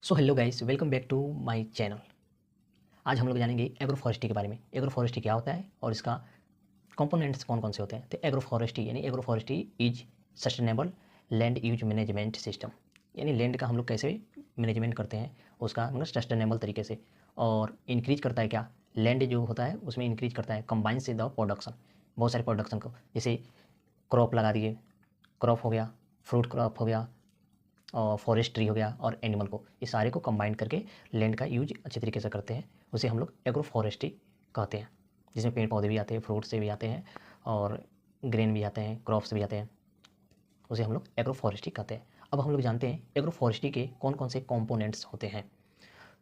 So hello guys, welcome back to my channel. आज हम लोग जानेंगे एग्रो फॉरेस्ट्री के बारे में। एग्रो फॉरेस्ट्री क्या होता है और इसका कंपोनेंट्स कौन कौन से होते हैं। तो एग्रो फॉरेस्ट्री यानी agro forestry is sustainable land use management system, यानी लैंड का हम लोग कैसे मैनेजमेंट करते हैं उसका मतलब सस्टेनेबल तरीके से। और इंक्रीज करता है क्या, लैंड जो होता है उसमें इंक्रीज करता है कंबाइन से द प्रोडक्शन, बहुत सारे प्रोडक्शन को, जैसे क्रॉप लगा दिए, क्रॉप हो गया, फ्रूट क्रॉप हो गया, और फॉरेस्ट्री हो गया, और एनिमल को, ये सारे को कंबाइन करके लैंड का यूज अच्छे तरीके से करते हैं। उसे हम लोग एग्रो फॉरेस्ट्री कहते हैं, जिसमें पेड़ पौधे भी आते हैं, फ्रूट से भी आते हैं, और ग्रेन भी आते हैं, क्रॉप्स भी आते हैं। उसे हम लोग एग्रो फॉरेस्ट्री कहते हैं। अब हम लोग जानते हैं एग्रो फॉरेस्ट्री के कौन कौन से कंपोनेंट्स होते हैं।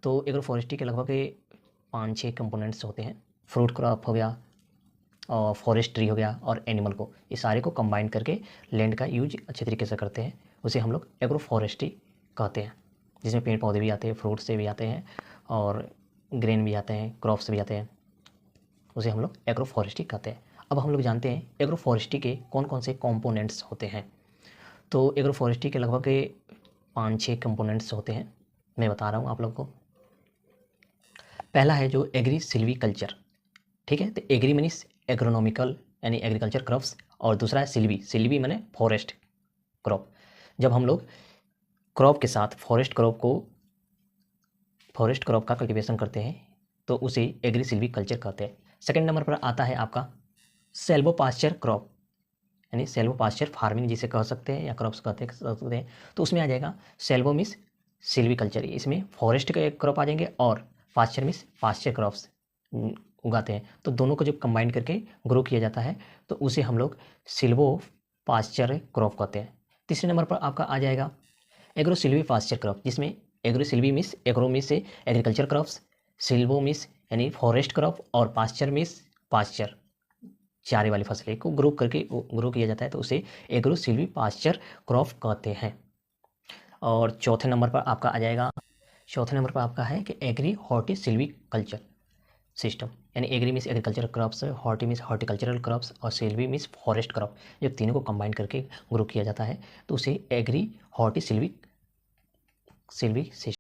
तो एग्रो फॉरेस्ट्री के लगभग 5-6 कंपोनेंट्स होते हैं। फ्रूट क्रॉप हो गया, और फॉरेस्ट्री हो गया, और एनिमल को, ये सारे को कंबाइन करके लैंड का यूज अच्छे तरीके से करते हैं। उसे हम लोग एग्रो फॉरेस्ट्री कहते हैं, जिसमें पेड़ पौधे भी आते हैं, फ्रूट से भी आते हैं, और ग्रेन भी आते हैं, क्रॉप्स भी आते हैं। उसे हम लोग एग्रो फॉरेस्ट्री कहते हैं। अब हम लोग जानते हैं एग्रो फॉरेस्ट्री के कौन कौन से कॉम्पोनेंट्स होते हैं। तो एग्रो फॉरेस्ट्री के लगभग 5-6 कंपोनेंट्स होते हैं, मैं बता रहा हूँ आप लोग को। पहला है जो एग्री सिल्वीकल्चर, ठीक है। तो एग्री मीन्स एग्रोनॉमिकल यानी एग्रीकल्चर क्रॉप्स, और दूसरा है सिल्वी, सिल्वी माने फॉरेस्ट क्रॉप। जब हम लोग क्रॉप के साथ फॉरेस्ट क्रॉप का कल्टीवेशन करते हैं तो उसे एग्री सिल्वी कल्चर कहते हैं। सेकंड नंबर पर आता है आपका सेल्वो पास्चर क्रॉप, यानी सेल्वो पास्चर फार्मिंग जिसे कह सकते हैं या क्रॉप्स कह सकते हैं। तो उसमें आ जाएगा सेल्वो मिस सिल्वी कल्चर, इसमें फॉरेस्ट के क्रॉप आ जाएंगे, और पास्चर मिस पास्चर क्रॉप्स उगाते हैं। तो दोनों को जब कंबाइन करके ग्रो किया जाता है तो उसे हम लोग सिल्वो पास्चर क्रॉप कहते हैं। तीसरे नंबर पर आपका आ जाएगा एग्रो सिल्वी पास्चर क्रॉप, जिसमें agro Silvi miss agro miss से एग्रीकल्चर क्रॉप्स, सिल्वो मिस यानी फॉरेस्ट क्रॉप, और पास्चर मिस पास्चर चारे वाली फसलें को ग्रो किया जाता है, तो उसे एग्रो सिल्वी पास्चर क्रॉप कहते हैं। और चौथे नंबर पर आपका है कि agri horti silvi culture system, यानी agri means agriculture crops, horti means horticultural crops, और सिल्वी मीन्स फॉरेस्ट क्रॉप। जब तीनों को कंबाइन करके ग्रो किया जाता है तो उसे एग्री हॉर्टी सिल्वी सिस्टम